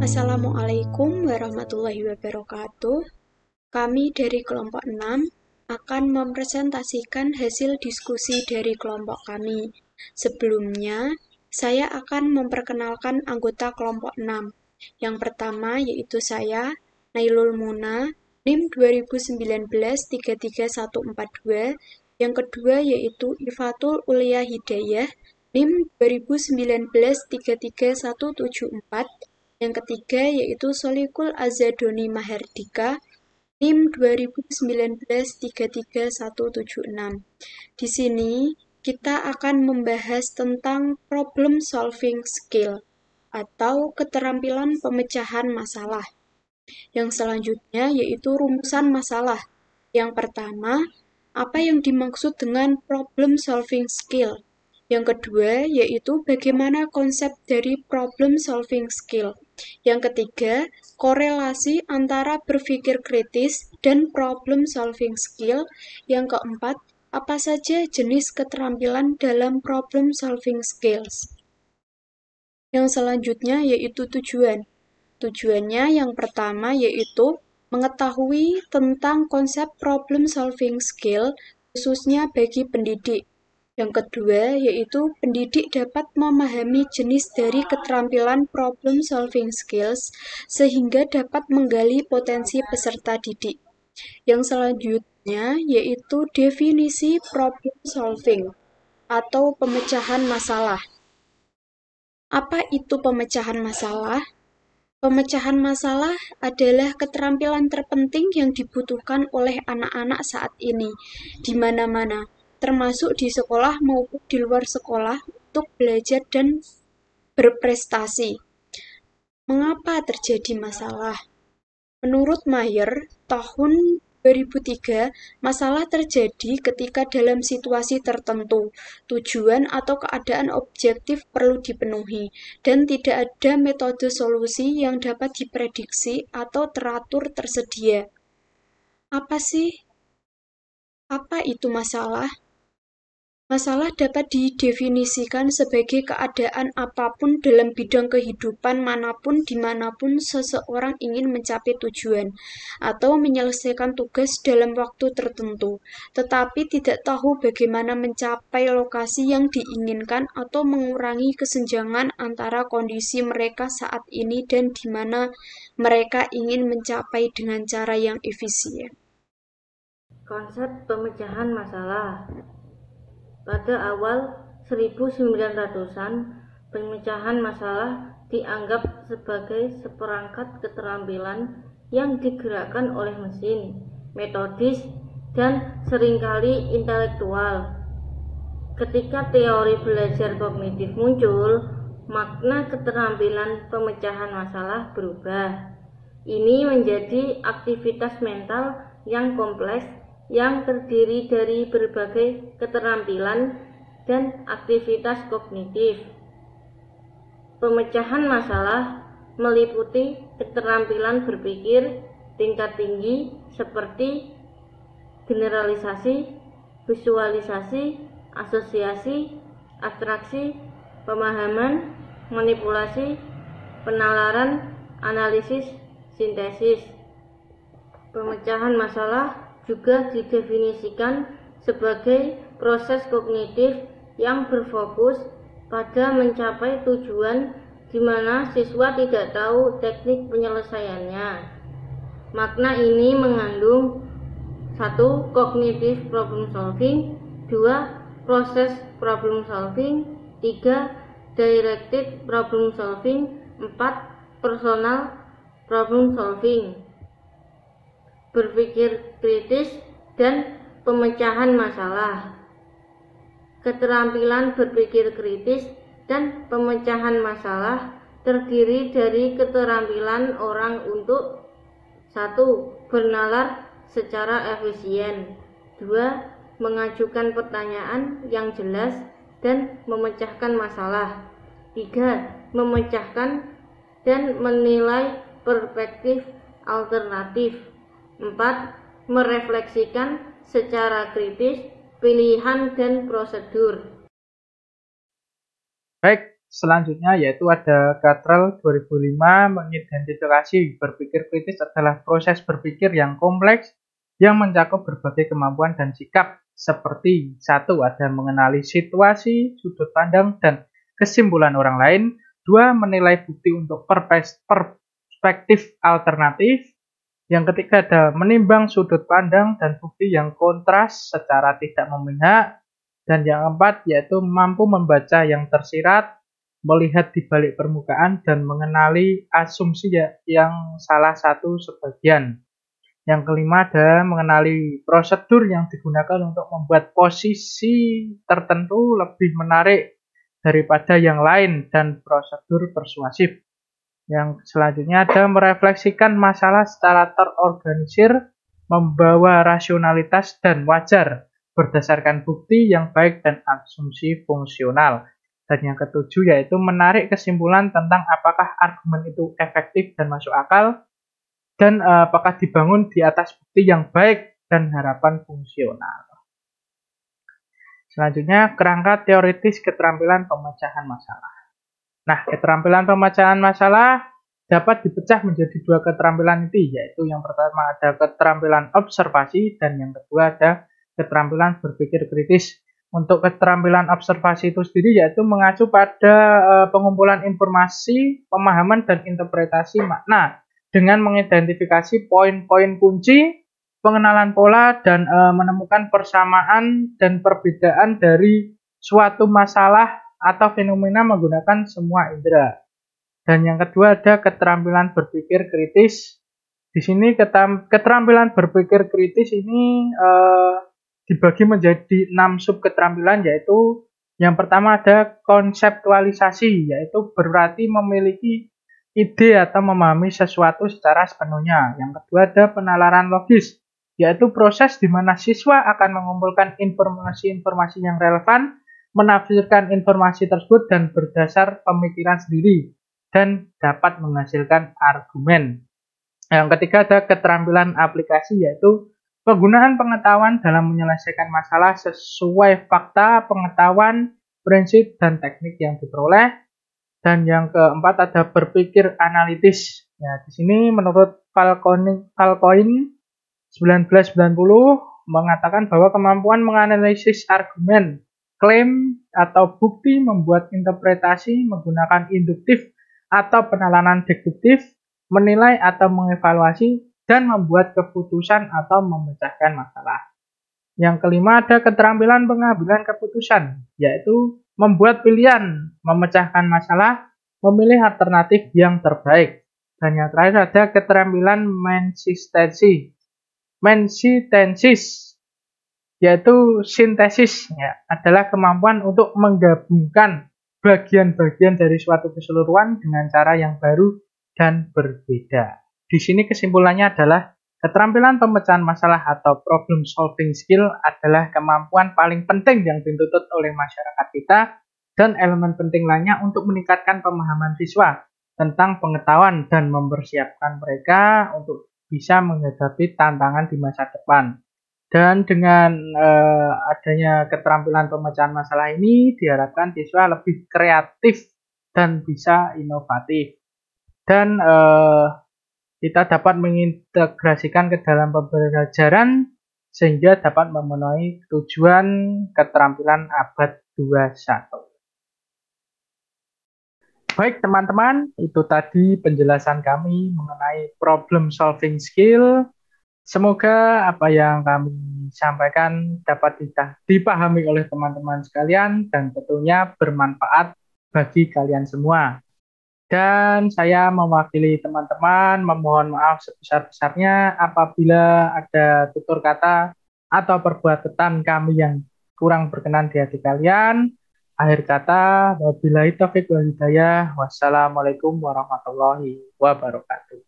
Assalamualaikum warahmatullahi wabarakatuh. Kami dari kelompok 6 akan mempresentasikan hasil diskusi dari kelompok kami. Sebelumnya, saya akan memperkenalkan anggota kelompok 6. Yang pertama yaitu saya, Nailul Muna, NIM 2019-33142. Yang kedua yaitu Ifatul Ulia Hidayah, NIM 2019-33174. Yang ketiga yaitu Solikul Azadoni Mahardika, NIM 2019-33176. Di sini kita akan membahas tentang problem solving skill atau keterampilan pemecahan masalah. Yang selanjutnya yaitu rumusan masalah. Yang pertama, apa yang dimaksud dengan problem solving skill? Yang kedua yaitu bagaimana konsep dari problem solving skill. Yang ketiga, korelasi antara berpikir kritis dan problem solving skill. Yang keempat, apa saja jenis keterampilan dalam problem solving skills. Yang selanjutnya yaitu tujuan. Tujuannya yang pertama yaitu mengetahui tentang konsep problem solving skill khususnya bagi pendidik. Yang kedua yaitu pendidik dapat memahami jenis dari keterampilan problem solving skills sehingga dapat menggali potensi peserta didik. Yang selanjutnya yaitu definisi problem solving atau pemecahan masalah. Apa itu pemecahan masalah? Pemecahan masalah adalah keterampilan terpenting yang dibutuhkan oleh anak-anak saat ini di mana-mana, termasuk di sekolah maupun di luar sekolah untuk belajar dan berprestasi. Mengapa terjadi masalah? Menurut Mayer, tahun 2003, masalah terjadi ketika dalam situasi tertentu, tujuan atau keadaan objektif perlu dipenuhi, dan tidak ada metode solusi yang dapat diprediksi atau teratur tersedia. Apa itu masalah? Masalah dapat didefinisikan sebagai keadaan apapun dalam bidang kehidupan manapun dimanapun seseorang ingin mencapai tujuan atau menyelesaikan tugas dalam waktu tertentu, tetapi tidak tahu bagaimana mencapai lokasi yang diinginkan atau mengurangi kesenjangan antara kondisi mereka saat ini dan di mana mereka ingin mencapai dengan cara yang efisien. Konsep pemecahan masalah. Pada awal 1900-an, pemecahan masalah dianggap sebagai seperangkat keterampilan yang digerakkan oleh mesin, metodis, dan seringkali intelektual. Ketika teori belajar kognitif muncul, makna keterampilan pemecahan masalah berubah. Ini menjadi aktivitas mental yang kompleks yang terdiri dari berbagai keterampilan dan aktivitas kognitif. Pemecahan masalah meliputi keterampilan berpikir tingkat tinggi seperti generalisasi, visualisasi, asosiasi, abstraksi, pemahaman, manipulasi, penalaran, analisis, sintesis. Pemecahan masalah juga didefinisikan sebagai proses kognitif yang berfokus pada mencapai tujuan di mana siswa tidak tahu teknik penyelesaiannya. Makna ini mengandung 1. Cognitive problem solving, 2. Proses problem solving, 3. Directed problem solving, 4. Personal problem solving. Berpikir kritis dan pemecahan masalah. Keterampilan berpikir kritis dan pemecahan masalah terdiri dari keterampilan orang untuk 1. Bernalar secara efisien, 2. Mengajukan pertanyaan yang jelas dan memecahkan masalah, 3. Memecahkan dan menilai perspektif alternatif, 4. Merefleksikan secara kritis pilihan dan prosedur. Baik, selanjutnya yaitu ada Gatrell 2005 mengidentifikasi berpikir kritis adalah proses berpikir yang kompleks yang mencakup berbagai kemampuan dan sikap seperti satu ada mengenali situasi, sudut pandang, dan kesimpulan orang lain. Dua, menilai bukti untuk perspektif alternatif. Yang ketiga ada menimbang sudut pandang dan bukti yang kontras secara tidak memihak. Dan yang keempat yaitu mampu membaca yang tersirat, melihat di balik permukaan, dan mengenali asumsi yang salah satu sebagian. Yang kelima ada mengenali prosedur yang digunakan untuk membuat posisi tertentu lebih menarik daripada yang lain dan prosedur persuasif. Yang selanjutnya ada merefleksikan masalah secara terorganisir, membawa rasionalitas dan wajar berdasarkan bukti yang baik dan asumsi fungsional. Dan yang ketujuh yaitu menarik kesimpulan tentang apakah argumen itu efektif dan masuk akal, dan apakah dibangun di atas bukti yang baik dan harapan fungsional. Selanjutnya, kerangka teoritis keterampilan pemecahan masalah. Nah, keterampilan pemecahan masalah dapat dipecah menjadi dua keterampilan inti, yaitu yang pertama ada keterampilan observasi dan yang kedua ada keterampilan berpikir kritis. Untuk keterampilan observasi itu sendiri yaitu mengacu pada pengumpulan informasi, pemahaman, dan interpretasi makna dengan mengidentifikasi poin-poin kunci, pengenalan pola, dan menemukan persamaan dan perbedaan dari suatu masalah atau fenomena menggunakan semua indera. Dan yang kedua ada keterampilan berpikir kritis. Di sini keterampilan berpikir kritis ini dibagi menjadi 6 sub keterampilan, yaitu yang pertama ada konseptualisasi, yaitu berarti memiliki ide atau memahami sesuatu secara sepenuhnya. Yang kedua ada penalaran logis, yaitu proses di mana siswa akan mengumpulkan informasi-informasi yang relevan, menafsirkan informasi tersebut dan berdasar pemikiran sendiri, dan dapat menghasilkan argumen. Yang ketiga ada keterampilan aplikasi, yaitu penggunaan pengetahuan dalam menyelesaikan masalah sesuai fakta, pengetahuan, prinsip, dan teknik yang diperoleh. Dan yang keempat ada berpikir analitis. Ya, di sini menurut Falcoin 1990 mengatakan bahwa kemampuan menganalisis argumen, klaim, atau bukti, membuat interpretasi menggunakan induktif atau penalaran deduktif, menilai atau mengevaluasi, dan membuat keputusan atau memecahkan masalah. Yang kelima ada keterampilan pengambilan keputusan, yaitu membuat pilihan, memecahkan masalah, memilih alternatif yang terbaik. Dan yang terakhir ada keterampilan mensitensis, yaitu sintesis, ya, adalah kemampuan untuk menggabungkan bagian-bagian dari suatu keseluruhan dengan cara yang baru dan berbeda. Di sini kesimpulannya adalah keterampilan pemecahan masalah atau problem solving skill adalah kemampuan paling penting yang dituntut oleh masyarakat kita dan elemen penting lainnya untuk meningkatkan pemahaman siswa tentang pengetahuan dan mempersiapkan mereka untuk bisa menghadapi tantangan di masa depan. Dan dengan adanya keterampilan pemecahan masalah ini diharapkan siswa lebih kreatif dan bisa inovatif. Dan kita dapat mengintegrasikan ke dalam pembelajaran sehingga dapat memenuhi tujuan keterampilan abad 21. Baik teman-teman, itu tadi penjelasan kami mengenai problem solving skill. Semoga apa yang kami sampaikan dapat dipahami oleh teman-teman sekalian dan tentunya bermanfaat bagi kalian semua. Dan saya mewakili teman-teman memohon maaf sebesar-besarnya apabila ada tutur kata atau perbuatan kami yang kurang berkenan di hati kalian. Akhir kata, wabillahi taufiq wal hidayah. Wassalamualaikum warahmatullahi wabarakatuh.